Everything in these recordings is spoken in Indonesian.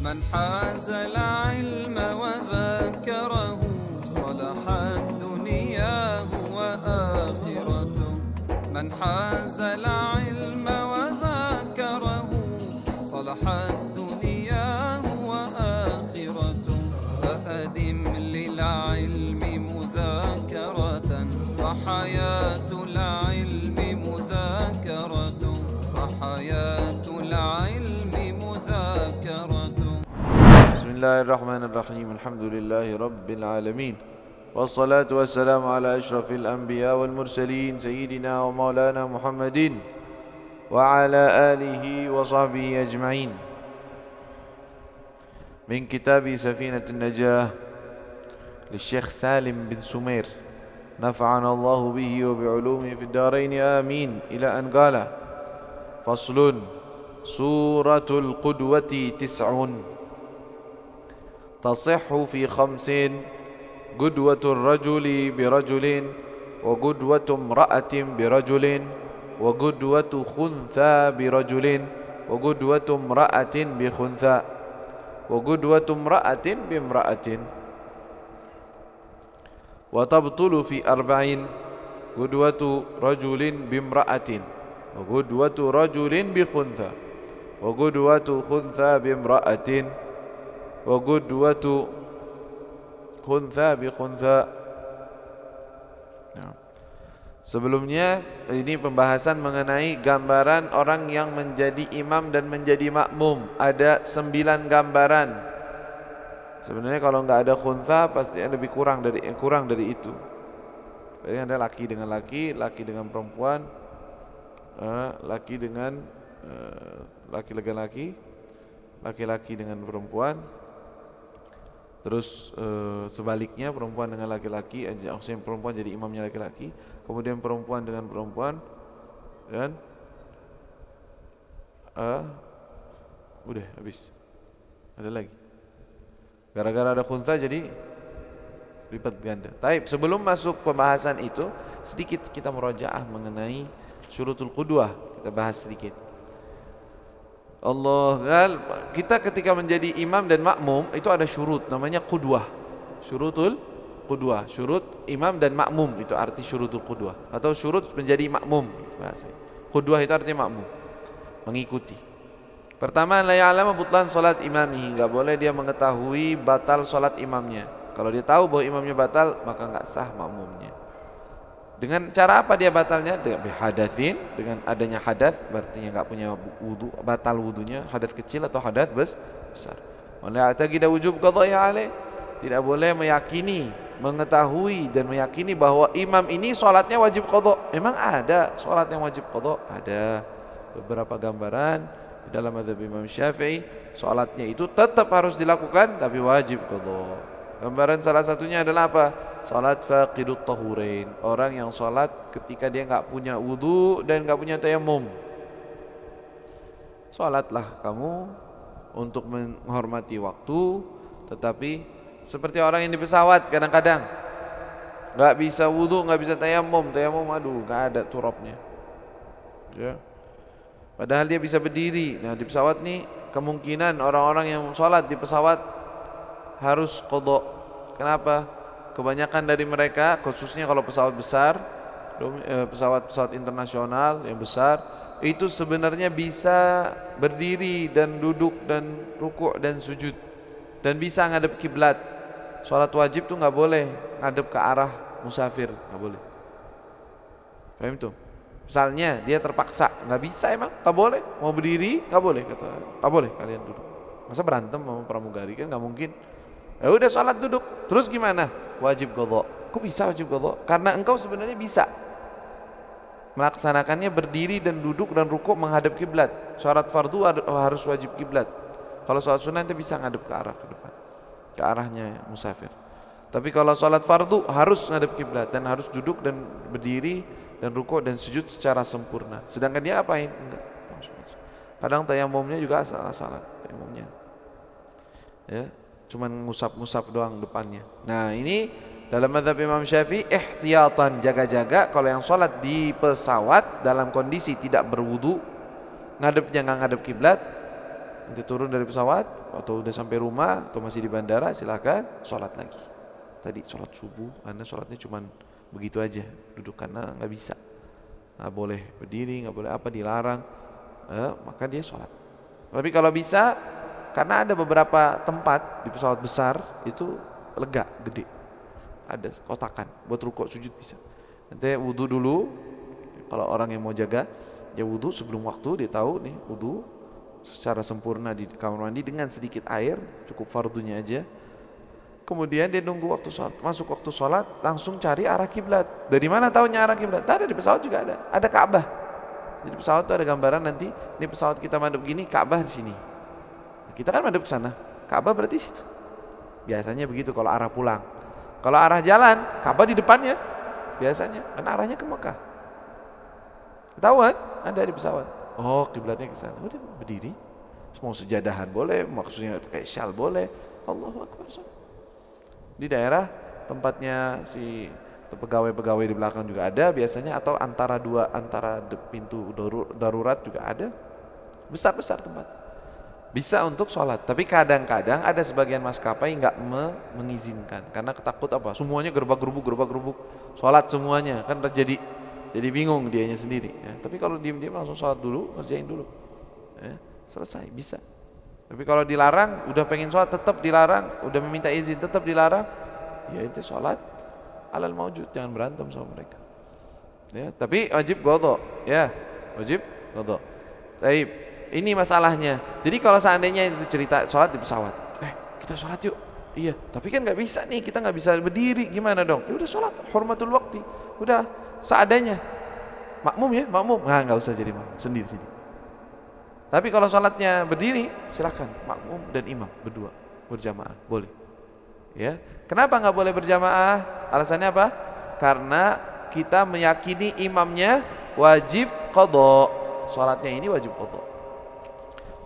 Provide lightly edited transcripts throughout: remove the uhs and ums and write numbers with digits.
من حاز العلم وذاكره صلحت دنياه وآخرته من حاز العلم وذاكره صلحت دنياه وآخرته فأدم للعلم مذاكرة فحياة العلم مذاكرة فحياة العلم مذاكرة. بسم الله الرحمن الرحيم. الحمد لله رب العالمين والصلاة والسلام على أشرف الأنبياء والمرسلين سيدنا ومولانا محمد وعلى آله وصحبه أجمعين. من كتاب سفينة النجاة للشيخ سالم بن سمير نفعنا الله به وبعلومه في الدارين آمين. إلى أن قال: فصل: سورة القدوة 9 تصح في 5: قدوة الرجل برجل، وقدوة امرأة برجل، وقدوة خنثى برجل، وقدوة امرأة بخنثى، وقدوة امرأة بامرأة. وتبطل في 4: قدوة رجل بامرأة، وقدوة رجل بخنثى، وقدوة خنثى بامرأة، وقدوة خنثى بخنثى. Sebelumnya ini pembahasan mengenai gambaran orang yang menjadi imam dan menjadi makmum. Ada 9 gambaran. Sebenarnya kalau nggak ada khuntha pasti lebih kurang dari itu. Jadi ada laki dengan laki, laki dengan perempuan, laki dengan laki-laki, laki-laki dengan perempuan. Terus sebaliknya perempuan dengan laki-laki, maksudnya perempuan jadi imamnya laki-laki, kemudian perempuan dengan perempuan, dan udah habis. Ada lagi. Gara-gara ada khuntha jadi lipat ganda. Taib, sebelum masuk pembahasan itu, sedikit kita murojaah mengenai syurutul qudwah. Kita bahas sedikit. Kita ketika menjadi imam dan makmum itu ada syurut namanya qudwah. Syurutul qudwah, syurut imam dan makmum itu arti syurutul qudwah, atau syurut menjadi makmum bahasanya. Qudwah itu artinya makmum, mengikuti. Pertama, la ya'lamu butlan salat imamihi, enggak boleh dia mengetahui batal salat imamnya. Kalau dia tahu bahwa imamnya batal, maka enggak sah makmumnya. Dengan cara apa dia batalnya? Dengan hadatsin, dengan adanya hadas, berarti enggak punya wudu, batal wudunya, hadas kecil atau hadas besar. Wala ya'taqida wujub qadha'i alaih, tidak boleh meyakini, mengetahui dan meyakini bahwa imam ini salatnya wajib qadha. Memang ada salat yang wajib qadha, ada beberapa gambaran dalam mazhab Imam Syafi'i, salatnya itu tetap harus dilakukan tapi wajib qadha. Gambaran salah satunya adalah apa? Salat faqidut tahurain, orang yang salat ketika dia enggak punya wudu dan enggak punya tayammum. Salatlah kamu untuk menghormati waktu, tetapi seperti orang yang di pesawat kadang-kadang enggak bisa wudu, enggak bisa tayammum, aduh enggak ada turapnya. Ya. Padahal dia bisa berdiri. Nah, di pesawat nih kemungkinan orang-orang yang salat di pesawat harus qadha. Kenapa? Kebanyakan dari mereka, khususnya kalau pesawat besar, pesawat internasional yang besar, itu sebenarnya bisa berdiri dan duduk dan rukuk dan sujud, dan bisa ngadep kiblat. Salat wajib tuh nggak boleh ngadep ke arah musafir, nggak boleh. Paham tuh? Misalnya dia terpaksa, nggak bisa, emang nggak boleh, mau berdiri nggak boleh, kata nggak boleh kalian duduk. Masa berantem sama pramugari, kan nggak mungkin. Ya udah salat duduk, terus gimana? Wajib qadha. Kok bisa wajib qadha? Karena engkau sebenarnya bisa melaksanakannya berdiri dan duduk dan rukuk menghadap kiblat. Salat fardu harus wajib kiblat. Kalau salat sunnah nanti bisa ngadep ke arah ke depan, ke arahnya musafir. Tapi kalau salat fardu harus ngadep kiblat dan harus duduk dan berdiri dan rukuk dan sujud secara sempurna. Sedangkan dia apain? Enggak. Kadang tayammumnya juga salah tayammumnya. Ya, cuman ngusap-ngusap doang depannya. Nah, ini dalam mazhab Imam Syafi'i ihtiyatan, jaga-jaga kalau yang sholat di pesawat dalam kondisi tidak berwudu, ngadepnya nggak ngadep kiblat, nanti turun dari pesawat atau udah sampai rumah atau masih di bandara, silahkan sholat lagi. Tadi sholat subuh, Anda sholatnya cuman begitu aja, duduk karena nggak bisa, nggak boleh berdiri, nggak boleh apa, dilarang, maka dia sholat. Tapi kalau bisa, karena ada beberapa tempat di pesawat besar itu lega, gede, ada kotakan buat rukuk sujud bisa. Nanti wudu dulu, kalau orang yang mau jaga, dia wudu sebelum waktu, dia tahu nih wudu secara sempurna di kamar mandi dengan sedikit air, cukup fardunya aja. Kemudian dia nunggu waktu sholat, masuk waktu sholat, langsung cari arah kiblat. Dari mana tahunya arah kiblat? Ada di pesawat juga ada Ka'bah. Jadi pesawat itu ada gambaran nanti, ini pesawat kita madep gini, Ka'bah di sini. Kita kan madep ke sana, Ka'bah berarti situ. Biasanya begitu kalau arah pulang. Kalau arah jalan, Ka'bah di depannya. Biasanya, kan arahnya ke Mekah. Ketahuan ada di pesawat. Oh, kiblatnya ke sana. Udah berdiri. Mau sejadahan boleh, maksudnya pakai syal boleh. Allahu Akbar. Di daerah tempatnya si pegawai-pegawai di belakang juga ada biasanya, atau antara pintu darurat juga ada. Besar-besar tempat. Bisa untuk sholat. Tapi kadang-kadang ada sebagian maskapai nggak mengizinkan karena ketakut apa? Semuanya gerbak-gerubuk sholat semuanya, kan jadi bingung dianya sendiri ya. Tapi kalau diam-diam langsung sholat dulu, kerjain dulu ya, selesai, bisa. Tapi kalau dilarang, udah pengen sholat tetap dilarang, udah meminta izin tetap dilarang, ya itu sholat alal maujud, jangan berantem sama mereka ya. Tapi wajib qadha ya, wajib qadha. Baik, ini masalahnya. Jadi kalau seandainya itu cerita sholat di pesawat, kita sholat yuk, iya, tapi kan nggak bisa nih, kita nggak bisa berdiri, gimana dong? Ya udah sholat, hormatul waqti, udah seadanya. Makmum ya, makmum. Nah, nggak usah jadi makmum, sendiri. Tapi kalau sholatnya berdiri, silahkan makmum dan imam berdua berjamaah, boleh. Ya, kenapa nggak boleh berjamaah? Alasannya apa? Karena kita meyakini imamnya wajib qadha. Sholatnya ini wajib qadha.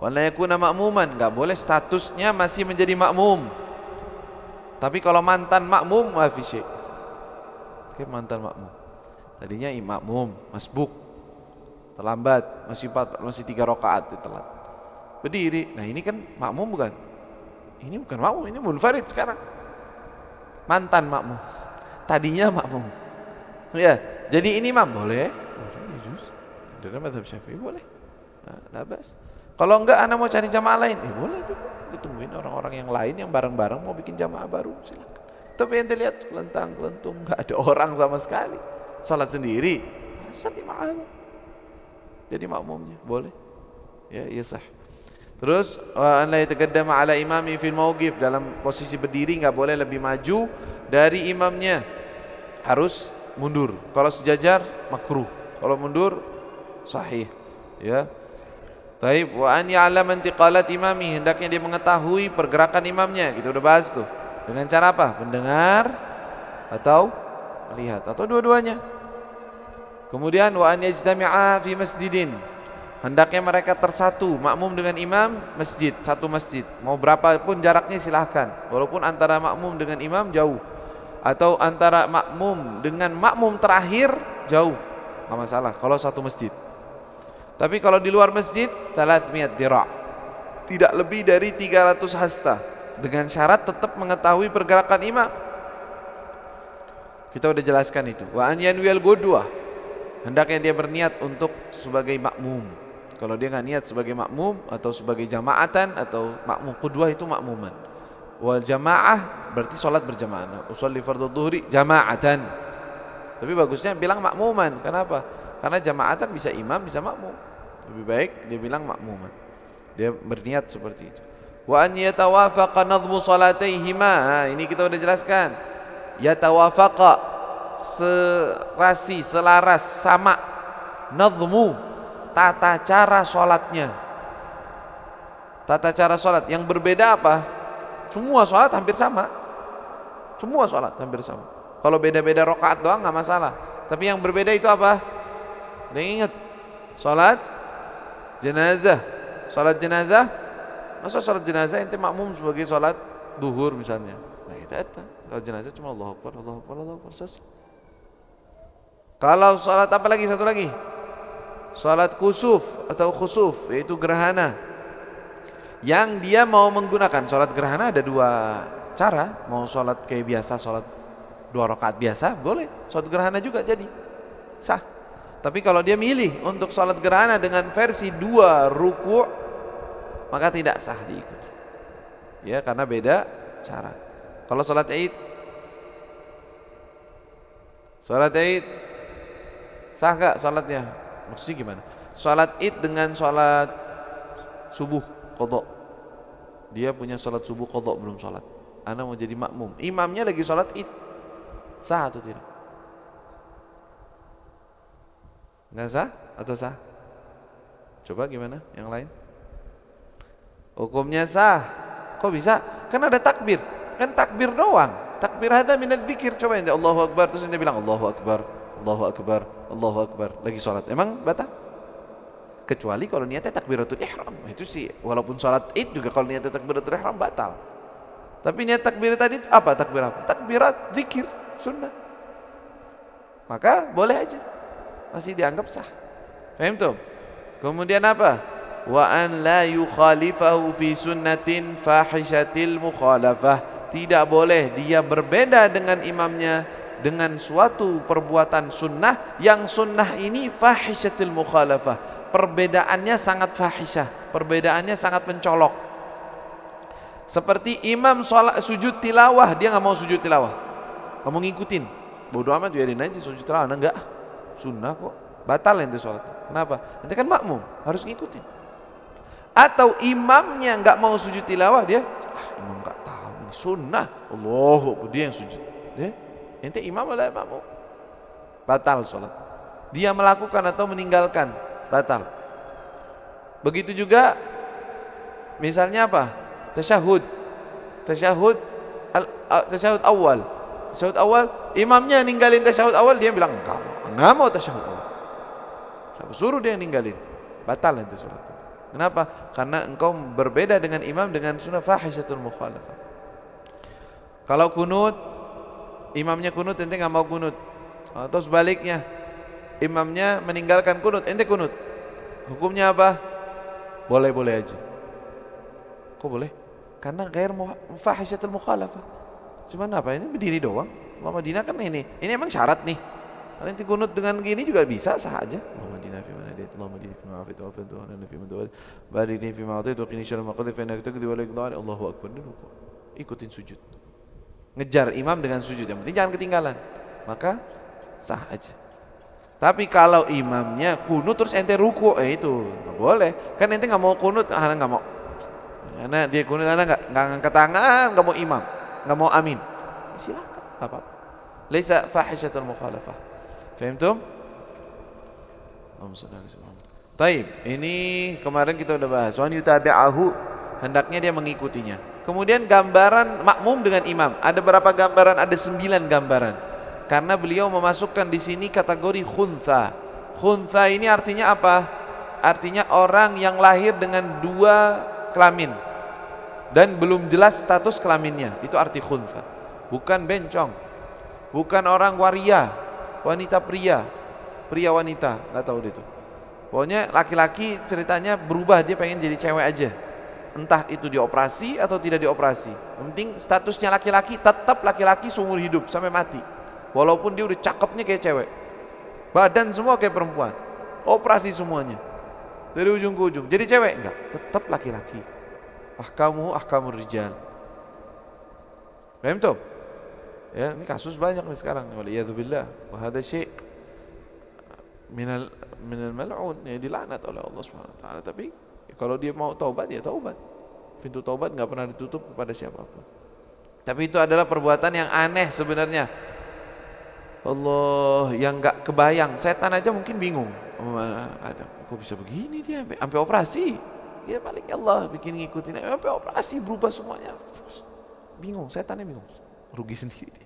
Wala yakuna makmuman, nggak boleh statusnya masih menjadi makmum. Tapi kalau mantan makmum, wa fi syai'. Oke, mantan makmum. Tadinya makmum, masbuk, terlambat, masih 3 rakaat telat. Berdiri. Nah, ini kan makmum bukan? Ini bukan makmum, ini munfarid sekarang. Mantan makmum. Tadinya makmum. Ya, jadi ini imam boleh? Boleh, juz. Dalam mazhab Syafi'i boleh. Nah, labas. Kalau enggak anak mau cari jamaah lain, boleh juga. Ditungguin orang-orang yang lain yang bareng-bareng mau bikin jamaah baru, silakan. Tapi ente lihat kelentang-kelentung, enggak ada orang sama sekali. Salat sendiri, asal imam. Jadi makmumnya boleh. Ya, iya sah. Terus an la yataqaddama ala imami fil mauqif, dalam posisi berdiri enggak boleh lebih maju dari imamnya. Harus mundur. Kalau sejajar makruh. Kalau mundur sahih. Ya. Taib, wa an ya'lam intiqalat imami, hendaknya dia mengetahui pergerakan imamnya. Kita udah bahas tuh. Dengan cara apa? Mendengar atau melihat atau dua-duanya. Kemudian wa an yajtami'a fi masjidin, hendaknya mereka tersatu, makmum dengan imam, masjid, satu masjid. Mau berapapun jaraknya silahkan, walaupun antara makmum dengan imam jauh, atau antara makmum dengan makmum terakhir jauh, nggak masalah kalau satu masjid. Tapi kalau di luar masjid, 300 dira', tidak lebih dari 300 hasta, dengan syarat tetap mengetahui pergerakan imam. Kita udah jelaskan itu. Wa an yanwiyal qudwah, hendaknya dia berniat untuk sebagai makmum. Kalau dia nggak niat sebagai makmum atau sebagai jamaatan atau makmum, qudwah itu makmuman. Wal jamaah berarti sholat berjamaah. Usolli fardhu dhuhri jamaatan. Tapi bagusnya bilang makmuman. Kenapa? Karena jamaatan bisa imam, bisa makmum. Lebih baik dia bilang makmuman. Dia berniat seperti itu. Wa an yatawafaqa nadhmu salataihima. Ini kita udah jelaskan. Yatawafaqa, serasi, selaras, sama. Nadhmu, tata cara sholatnya. Tata cara sholat. Yang berbeda apa? Semua sholat hampir sama. Semua sholat hampir sama. Kalau beda-beda rakaat doang nggak masalah. Tapi yang berbeda itu apa? Ada yang ingat? Sholat jenazah. Sholat jenazah. Masa sholat jenazah ente makmum sebagai sholat duhur misalnya? Nah itu. Kalau jenazah cuma Allahu Akbar, Allahu Akbar, Allahu Akbar, selesai. Kalau sholat apa lagi? Satu lagi. Sholat kusuf atau khusuf, yaitu gerhana. yang dia mau menggunakan sholat gerhana ada dua cara. Mau sholat kayak biasa, sholat 2 rakaat biasa boleh, sholat gerhana juga jadi sah. Tapi kalau dia milih untuk sholat gerhana dengan versi 2 ruku', maka tidak sah diikuti. Ya, karena beda cara. Kalau sholat Id sah gak sholatnya? Maksudnya gimana? Sholat Id dengan sholat subuh qadha. Dia punya sholat subuh qadha belum sholat. Ana mau jadi makmum, imamnya lagi sholat Id, sah atau tidak? Nggak sah atau sah? Coba gimana yang lain? Hukumnya sah. Kok bisa? Kan ada takbir. Kan takbir doang. Takbir hadza minadz dzikir. Coba ente Allahu Akbar terus ente bilang Allahu Akbar, Allahu Akbar, Allahu Akbar lagi sholat. Emang batal? Kecuali kalau niatnya takbiratul ihram. Itu sih walaupun sholat Id juga kalau niatnya takbiratul ihram batal. Tapi niat takbir tadi apa? Takbir apa? Takbirat zikir sunnah. Maka boleh aja. Masih dianggap sah. Paham tuh? Kemudian apa? Wa an la yukhalifahu fi sunnatin fahishatil mukhalafah. Tidak boleh dia berbeda dengan imamnya dengan suatu perbuatan sunnah yang sunnah ini fahishatil mukhalafah. Perbedaannya sangat fahisyah, perbedaannya sangat mencolok. Seperti imam sholat sujud tilawah, dia nggak mau sujud tilawah, nggak mau ngikutin. Bodoh amat, biarin aja sujud tilawah. Nah, enggak, sunnah kok, batal ente sholat. Kenapa? Ente kan makmum, harus ngikutin. Atau imamnya nggak mau sujud tilawah, dia imam nggak tahu ini sunnah, Allahu, dia yang sujud. Ente imam adalah makmum, batal sholat. Dia melakukan atau meninggalkan, batal. Begitu juga misalnya apa? Tasyahud awal. Tasyahud awal, imamnya ninggalin tasyahud awal, dia bilang enggak mau tasyahud awal. Siapa suruh dia ninggalin? Batal itu salat. Kenapa? Karena engkau berbeda dengan imam dengan sunnah fahishatul mukhalafah. Kalau kunut, imamnya kunut, ente enggak mau kunut. Atau sebaliknya, imamnya meninggalkan kunut, ente kunut. Hukumnya apa? Boleh-boleh aja. Kok boleh? Karena ghair fahishatul mukhalafah. Cuman apa, ini berdiri doang. Madinah kan ini emang syarat nih. Nanti kunut dengan gini juga bisa, sah aja. Madinah fi mana dia, Madinah fi ma afid wa afid wa ana fi madawal. Barini fi ma atid wa qini syarra ma qadhi fa innaka taqdi wa la yuqdar. Allahu akbar. Ikutin sujud. Ngejar imam dengan sujud, yang penting jangan ketinggalan. Maka sah aja. Tapi kalau imamnya kunut terus ente ruku, itu nggak boleh. Kan ente nggak mau kunut, karena nggak mau. Karena dia kunut, karena nggak ngangkat tangan, nggak mau imam, nggak mau amin. Silakan, apa? Laisa fahishatul mukhalafah. Fahimtum? Taib. Ini kemarin kita udah bahas. Wan yutabi'ahu, hendaknya dia mengikutinya. Kemudian gambaran makmum dengan imam. Ada berapa gambaran? Ada 9 gambaran. Karena beliau memasukkan di sini kategori khuntha. Khuntha ini artinya apa? Artinya orang yang lahir dengan 2 kelamin dan belum jelas status kelaminnya. Itu arti khuntha. Bukan bencong, bukan orang waria, wanita pria, pria wanita, nggak tahu itu. Pokoknya laki-laki ceritanya berubah, dia pengen jadi cewek aja. Entah itu dioperasi atau tidak dioperasi. Yang penting statusnya laki-laki, tetap laki-laki seumur hidup sampai mati. Walaupun dia udah cakepnya kayak cewek, badan semua kayak perempuan, operasi semuanya dari ujung ke ujung, jadi cewek enggak, tetap laki-laki. Ahkamur rijal. Paham tuh? Ya, ini kasus banyak nih sekarang. Waliyadzubillah. Wa hadza syai' minal mal'un, ya dilaknat oleh Allah Subhanahu wa taala. Tapi kalau dia mau taubat, ya taubat. Pintu taubat enggak pernah ditutup kepada siapapun. Tapi itu adalah perbuatan yang aneh sebenarnya. Allah, yang enggak kebayang. Setan aja mungkin bingung. Ada, kok bisa begini dia sampai operasi? Ya paling Allah bikin ngikutin sampai operasi berubah semuanya. Bingung, setannya bingung. Rugi sendiri.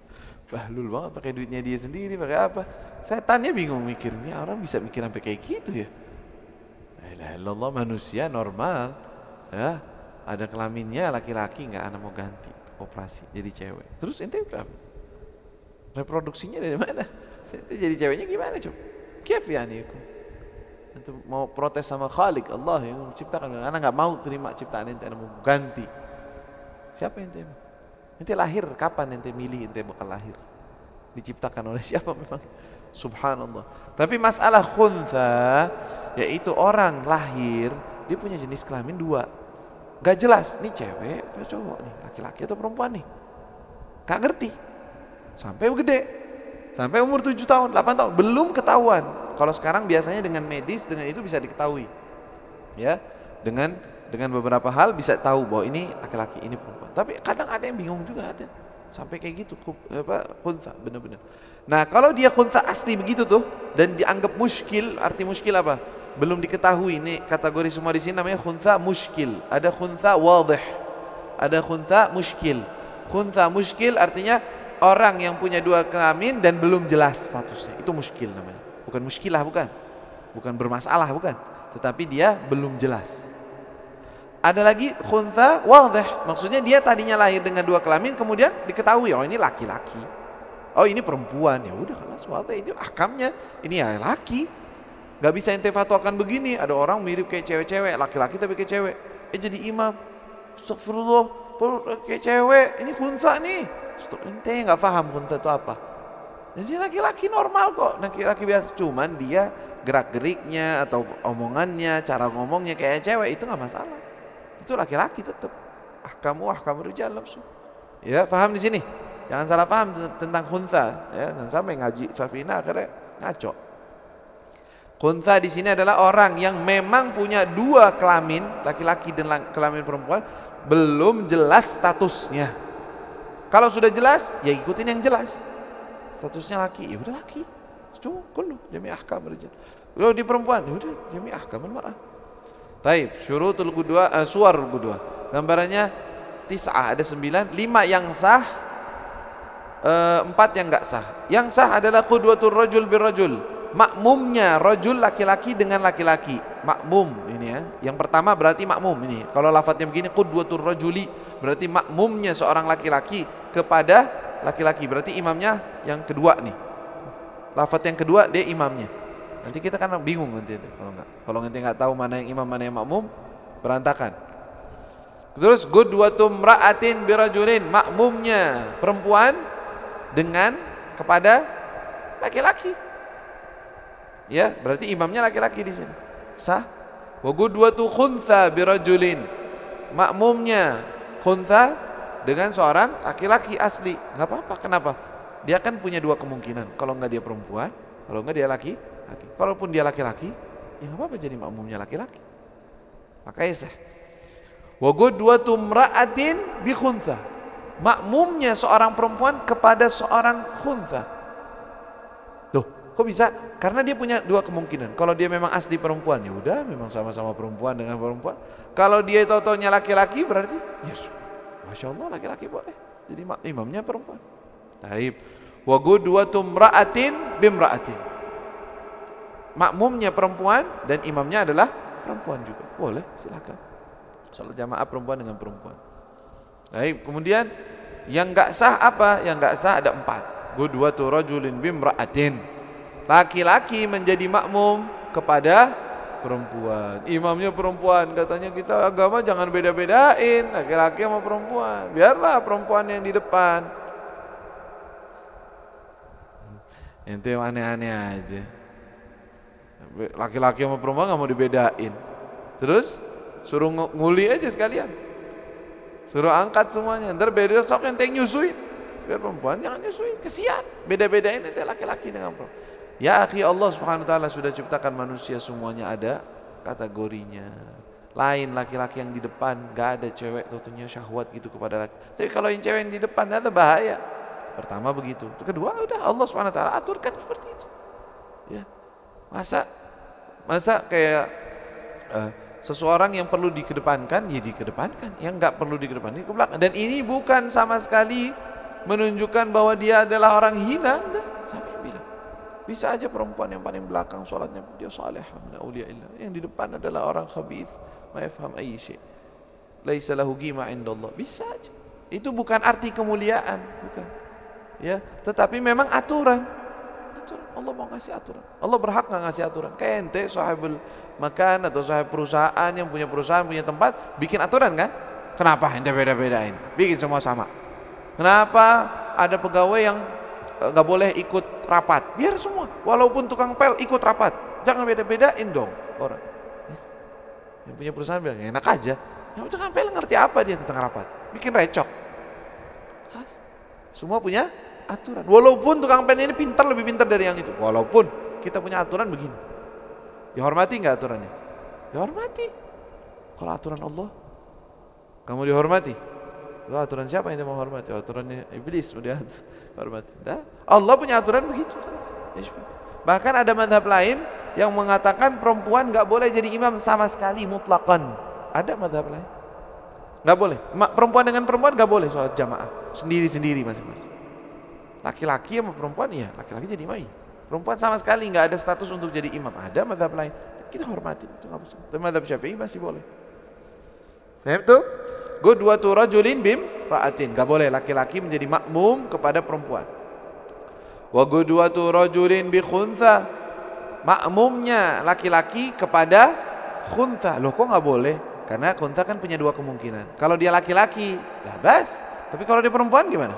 Bahlul banget pakai duitnya dia sendiri, pakai apa? Setannya bingung mikirnya, orang bisa mikir sampai kayak gitu ya. La ilaha illallah, manusia normal. Ya, ada kelaminnya laki-laki, enggak anak mau ganti, operasi jadi cewek. Terus ente reproduksinya dari mana? Ente jadi ceweknya gimana, coba? Kif yani? Ente mau protes sama Khalik Allah yang menciptakan, anak nggak mau terima ciptaan ente, anak mau ganti. Siapa ente? Ente lahir kapan ente milih ente bakal lahir? Diciptakan oleh siapa memang? Subhanallah. Tapi masalah khuntha, yaitu orang lahir dia punya jenis kelamin dua, gak jelas nih cewek atau cowok nih, laki-laki atau perempuan nih, gak ngerti sampai gede, sampai umur 7 tahun 8 tahun belum ketahuan. Kalau sekarang biasanya dengan medis, dengan itu bisa diketahui ya, dengan beberapa hal bisa tahu bahwa ini laki-laki ini perempuan. Tapi kadang ada yang bingung juga, ada sampai kayak gitu khuntha benar-benar. Nah kalau dia khuntha asli begitu tuh dan dianggap muskil, arti muskil apa? Belum diketahui. Ini kategori semua di sini namanya khuntha muskil. Ada khuntha wadih, ada khuntha muskil. Khuntha muskil artinya orang yang punya dua kelamin dan belum jelas statusnya, itu muskil namanya. Bukan muskilah, bukan bermasalah, bukan, tetapi dia belum jelas. Ada lagi khuntha wadih, maksudnya dia tadinya lahir dengan dua kelamin, kemudian diketahui oh ini laki-laki, oh ini perempuan, ya udah kelas wadih, itu ahkamnya ini ya laki. Gak bisa ente fatwakan begini, ada orang mirip kayak cewek-cewek, laki-laki tapi kayak cewek, jadi imam, astagfirullah, kayak cewek, ini khuntha nih. Ente nggak paham khuntha itu apa. Jadi laki-laki normal kok, laki-laki biasa, cuman dia gerak-geriknya atau omongannya, cara ngomongnya kayak cewek, itu nggak masalah. Itu laki-laki tetap. Ahkamu rijal nafsu. Ya, paham di sini? Jangan salah paham tentang khuntha, ya, dan sampai ngaji Safina akhirnya ngaco. Khuntha di sini adalah orang yang memang punya dua kelamin, laki-laki dan kelamin perempuan, belum jelas statusnya. Kalau sudah jelas, ya ikutin yang jelas. Statusnya laki, ya udah laki. Cuma kullu jami' ahkam rijal. Kalau di perempuan, ya udah jami' ahkamul mar'ah. Taib, syurutul qudwa, suwarul qudwa. Gambarannya tis'ah, ada 9, 5 yang sah, 4 yang enggak sah. Yang sah adalah qudwatul rajul birrajul. Makmumnya rajul laki-laki dengan laki-laki. Makmum ini ya. Yang pertama berarti makmum ini. Kalau lafadznya begini qudwatul rajuli, berarti makmumnya seorang laki-laki kepada laki-laki. Berarti imamnya yang kedua nih. Lafadz yang kedua dia imamnya. Nanti kita kan bingung nanti itu kalau nanti nggak tahu mana yang imam mana yang makmum, berantakan. Terus qudwatum ra'atin birajulin, makmumnya perempuan dengan kepada laki-laki. Ya, berarti imamnya laki-laki di sini. Sah. Wa qudwatu khuntha birajulin, makmumnya khuntha dengan seorang laki-laki asli. Nggak apa-apa. Kenapa? Dia kan punya dua kemungkinan. Kalau nggak dia perempuan, kalau nggak dia laki-laki. Kalaupun dia laki-laki, ya nggak apa-apa jadi makmumnya laki-laki. Makanya sah. Wa qudwatu imra'atin bi khuntha, makmumnya seorang perempuan kepada seorang khuntha. Loh, kok bisa? Karena dia punya dua kemungkinan. Kalau dia memang asli perempuan, ya udah memang sama-sama perempuan dengan perempuan. Kalau dia taunya laki-laki, berarti yes, masya Allah laki-laki boleh jadi imamnya perempuan. Taib. Wa qudwatu imra'atin bimra'atin, makmumnya perempuan dan imamnya adalah perempuan juga. Boleh, silakan. Salat jamaah perempuan dengan perempuan. Baik, kemudian yang enggak sah apa? Yang enggak sah ada 4. Qudwatu rajulin bimra'atin, laki-laki menjadi makmum kepada perempuan. Imamnya perempuan, katanya kita agama jangan beda-bedain laki-laki sama perempuan. Biarlah perempuan yang di depan. Ente aneh-aneh aja. Laki-laki sama perempuan nggak mau dibedain, terus suruh nguli aja sekalian, suruh angkat semuanya. Ntar beda sok ente nyusuin, biar perempuan jangan nyusuin, kesian. Beda-bedain ente laki-laki dengan perempuan. Ya akhi, Allah subhanahu wa ta'ala sudah ciptakan manusia semuanya ada kategorinya. Lain laki-laki yang di depan, gak ada cewek tentunya syahwat gitu kepada laki. Tapi kalau yang cewek yang di depan ada bahaya. Pertama begitu. Kedua udah Allah subhanahu wa ta'ala aturkan seperti itu. Ya. Masa kayak seseorang yang perlu dikedepankan, ya dikedepankan. Yang nggak perlu dikedepankan, ke belakang. Dan ini bukan sama sekali menunjukkan bahwa dia adalah orang hina. Enggak, sampai bilang bisa aja perempuan yang paling belakang sholatnya dia saleh, min auliyaillah. Yang di depan adalah orang khabith, ma yafham ayyi syai', laisa lahu qima indallah. Bisa aja. Itu bukan arti kemuliaan, bukan. Ya, tetapi memang aturan. Allah mau ngasih aturan. Allah berhak nggak ngasih aturan? Kayak ente sahibul makan atau sahib perusahaan yang punya perusahaan, punya tempat, bikin aturan kan? Kenapa ente beda-bedain? Bikin semua sama. Kenapa ada pegawai yang nggak boleh ikut rapat? Biar semua, walaupun tukang pel ikut rapat. Jangan beda-bedain dong orang. Yang punya perusahaan bilang enak aja. Yang tukang pel ngerti apa dia tentang rapat? Bikin recok. Semua punya aturan. Walaupun tukang pen ini pintar, lebih pintar dari yang itu. Walaupun kita punya aturan begini. Dihormati nggak aturannya? Dihormati. Kalau aturan Allah, kamu dihormati. Lalu aturan siapa yang mau hormati? Aturannya iblis mau dihormati. Allah punya aturan begitu. Bahkan ada mazhab lain yang mengatakan perempuan nggak boleh jadi imam sama sekali, mutlaqan. Ada mazhab lain. Nggak boleh. Perempuan dengan perempuan nggak boleh sholat jamaah. Sendiri-sendiri masing-masing. Laki-laki sama perempuan ya, laki-laki jadi imam. Perempuan sama sekali nggak ada status untuk jadi imam. Ada mazhab lain. Kita hormati, itu nggak masalah. Tapi mazhab Syafi'i masih boleh. Paham tuh? Qudwatu rajulin bim ra'atin. Nggak boleh laki-laki menjadi makmum kepada perempuan. Wa qudwatu rajulin bi khuntha. Makmumnya laki-laki kepada khuntha. Loh kok nggak boleh? Karena khuntha kan punya dua kemungkinan. Kalau dia laki-laki, lah bas. Tapi kalau dia perempuan gimana?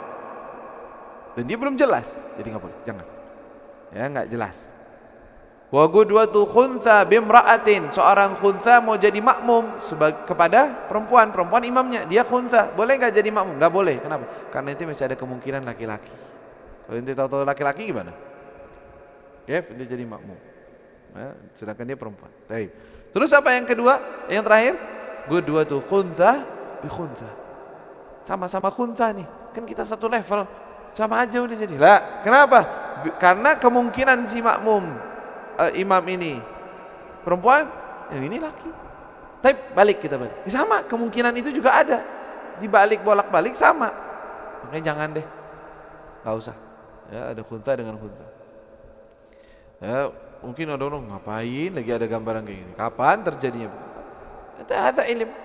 Dan dia belum jelas, jadi nggak boleh, jangan. Ya nggak jelas. Wa qudwatu khuntha bimra'atin. Seorang khuntha mau jadi makmum kepada perempuan, perempuan imamnya, dia khuntha. Boleh nggak jadi makmum? Nggak boleh. Kenapa? Karena itu masih ada kemungkinan laki-laki. Kalau ente tahu-tahu laki-laki gimana? Ya, dia jadi makmum. Nah, sedangkan dia perempuan. Baik. Terus apa yang kedua? Yang terakhir, qudwatu khuntha bi khuntha. Sama-sama khuntha nih. Kan kita satu level. Sama aja udah jadi. Lah, kenapa? Karena kemungkinan si makmum imam ini perempuan, yang ini laki. Tapi balik kita balik. Sama, kemungkinan itu juga ada. Dibalik bolak-balik sama. Makanya jangan deh. Enggak usah. Ya, ada khuntha dengan khuntha. Ya, mungkin ada orang ngapain lagi ada gambaran kayak gini. Kapan terjadinya? Itu ada ilmu.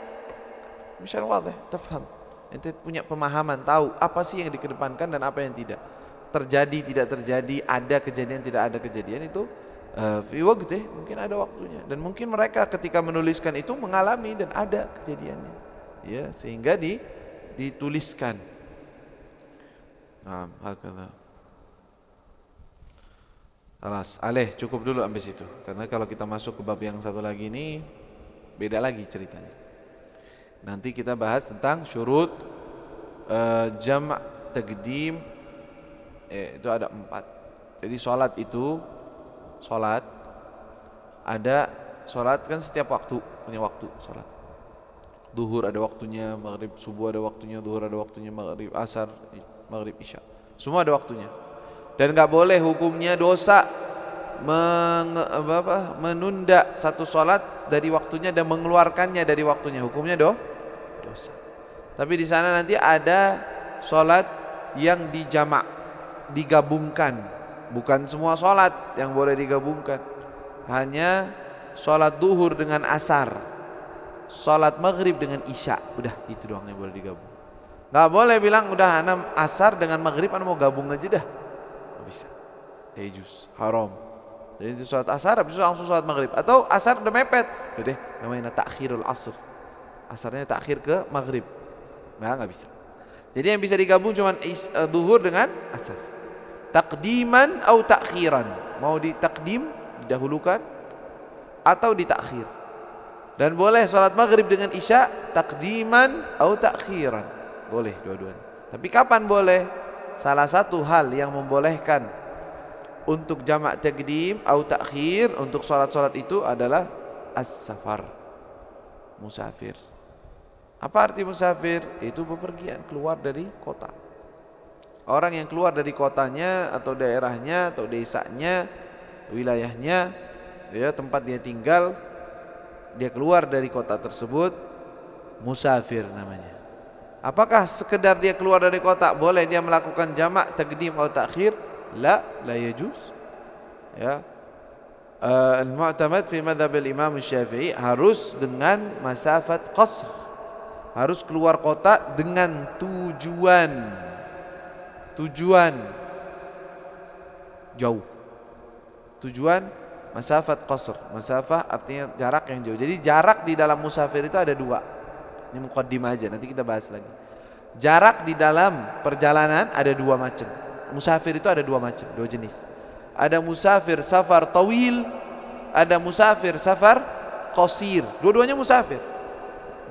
Misalnya wadah, tafham. Ente punya pemahaman, tahu apa sih yang dikedepankan dan apa yang tidak. Terjadi, tidak terjadi, ada kejadian, tidak ada kejadian, itu fi waqti, mungkin ada waktunya. Dan mungkin mereka ketika menuliskan itu mengalami dan ada kejadiannya. Ya, sehingga dituliskan. Nah, hakala. Alas, cukup dulu sampai situ. Karena kalau kita masuk ke bab yang satu lagi ini beda lagi ceritanya. Nanti kita bahas tentang syurut jam' taqdim, itu ada 4. Jadi sholat itu, ada sholat kan setiap waktu, punya waktu sholat. Duhur ada waktunya, maghrib, subuh ada waktunya, duhur ada waktunya, maghrib, asar, maghrib, isya. Semua ada waktunya. Dan gak boleh hukumnya dosa menunda satu sholat dari waktunya dan mengeluarkannya dari waktunya. Hukumnya dosa. Tapi di sana nanti ada sholat yang dijamak, digabungkan. Bukan semua sholat yang boleh digabungkan. Hanya sholat duhur dengan asar, sholat maghrib dengan isya. Udah itu doang yang boleh digabung. Gak boleh bilang udah ana asar dengan maghrib ana mau gabung aja dah. Gak bisa. Juz, haram. Jadi itu sholat asar habis itu langsung sholat maghrib. Atau asar udah mepet, udah deh namanya takhirul asr. Asarnya takhir ke maghrib. Nah, nggak bisa. Jadi yang bisa digabung cuma duhur dengan asar. Taqdiman atau takhiran. Mau ditakdim, didahulukan, atau ditakhir. Dan boleh sholat maghrib dengan isya takdiman atau takhiran. Boleh dua-duanya. Tapi kapan boleh? Salah satu hal yang membolehkan untuk jamak taqdim atau takhir untuk sholat-sholat itu adalah as-safar, musafir. Apa arti musafir? Itu bepergian, keluar dari kota. Orang yang keluar dari kotanya atau daerahnya atau desanya, wilayahnya, ya, tempat dia tinggal, dia keluar dari kota tersebut, musafir namanya. Apakah sekedar dia keluar dari kota boleh dia melakukan jamak taqdim atau takhir? La yajuz. Ya. Al-mu'tamad fi madhab al-Imam Syafi'i harus dengan masafat qasr. Harus keluar kota dengan tujuan jauh. Tujuan masafat qasr. Masafah artinya jarak yang jauh. Jadi jarak di dalam musafir itu ada dua. Ini muqaddimah aja, nanti kita bahas lagi. Jarak di dalam perjalanan ada dua macam. Musafir itu ada dua macam, dua jenis. Ada musafir safar tawil, ada musafir safar qasir. Dua-duanya musafir.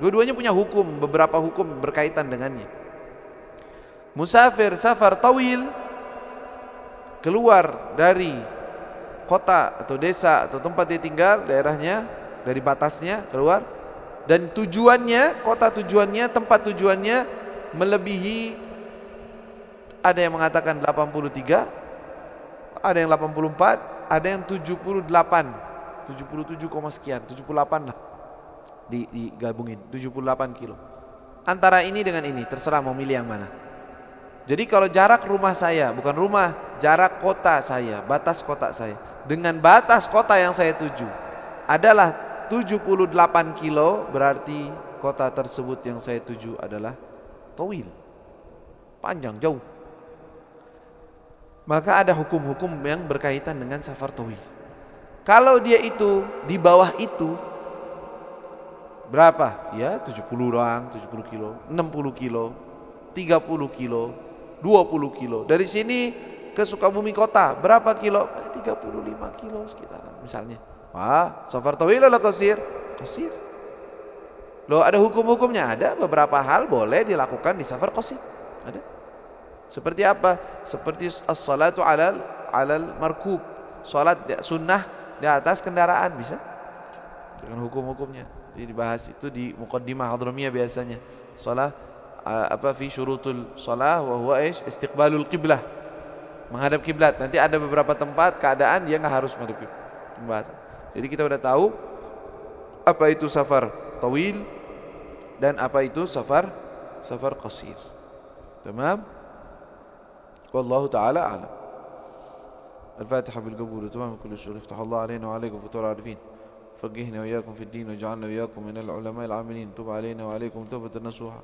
Dua-duanya punya hukum, beberapa hukum berkaitan dengannya. Musafir safar tawil keluar dari kota atau desa atau tempat dia tinggal, daerahnya, dari batasnya keluar, dan tujuannya, kota tujuannya, tempat tujuannya melebihi, ada yang mengatakan 83, ada yang 84, ada yang 78, 77, sekian, 78 lah digabungin, 78 kilo. Antara ini dengan ini, terserah mau milih yang mana. Jadi kalau jarak rumah saya, bukan rumah, jarak kota saya, batas kota saya dengan batas kota yang saya tuju adalah 78 kilo, berarti kota tersebut yang saya tuju adalah tawil, panjang, jauh. Maka ada hukum-hukum yang berkaitan dengan safar tawil. Kalau dia itu di bawah itu berapa? Ya 70 doang, 70 kilo, 60 kilo, 30 kilo, 20 kilo. Dari sini ke Sukabumi kota berapa kilo? 35 kilo sekitaran misalnya. Wah, safar tawil atau qasir? Qasir. Loh, ada hukum-hukumnya, ada beberapa hal boleh dilakukan di safar qasir. Ada. Seperti apa? Seperti as-salatu alal markub. Salat sunnah di atas kendaraan bisa. Dengan hukum-hukumnya. Jadi dibahas itu di muqaddimah Hadramiyah biasanya. Salat fi syurutul shalah wa huwa istiqbalul qiblah, menghadap kiblat. Nanti ada beberapa tempat keadaan dia enggak harus menghadap kiblat. Jadi kita udah tahu apa itu safar tawil dan apa itu safar qasir. Tamam? Wallahu taala a'lam. Al-Fatiha bil qabul tamam kullu syukur iftah Allah alaina wa alaykum futur arifin. فقهنا وإياكم في الدين وجعلنا وإياكم من العلماء العاملين. تب علينا وعليكم توبة نصوحا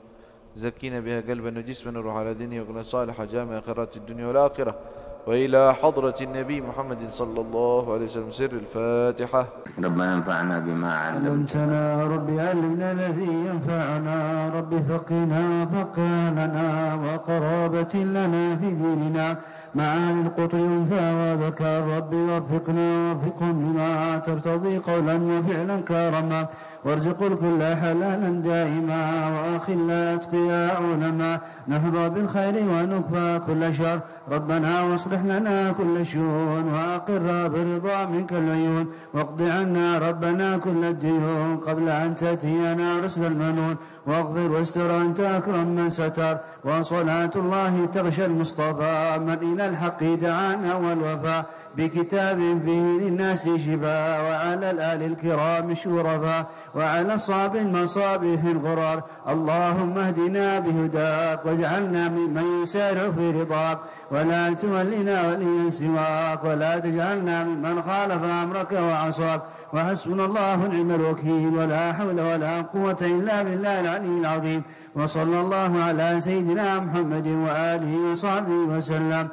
زكينا بها قلبا وجسما وروح على دينه وكنا صالحا جامع خيرات الدنيا والآخرة وإلى حضرة النبي محمد صلى الله عليه وسلم. سر الفاتحة. ربنا انفعنا بما علمتنا ربي علمنا الذي ينفعنا ربي فقنا فقنا وقرابة لنا في ديننا معاني القطر أنثى وذكر ربي وفقنا وفقهم بما ترتضي قولا وفعلا كرما وارزق الكل حلالا دائما وأخل أتقياء علما نحظى بالخير ونكفى كل شر ربنا واصلح لنا كل شؤون وأقر برضا منك العيون واقض عنا ربنا كل الديون قبل أن تأتينا رسل المنون واغفر واستر أنت أكرم من ستر وصلاة الله تغشى المصطفى من إلى الحق دعانا والوفاء بكتاب فيه للناس شفاء وعلى الآل الكرام الشرفاء وعلى صاب المصابيح الغرار اللهم اهدنا بهداك واجعلنا ممن يسارع في رضاك ولا تولنا وليا سواك ولا تجعلنا ممن خالف أمرك وعصاك وحسبنا الله ونعم الوكيل ولا حول ولا قوة إلا بالله العلي العظيم وصلى الله على سيدنا محمد وآله وصحبه وسلم.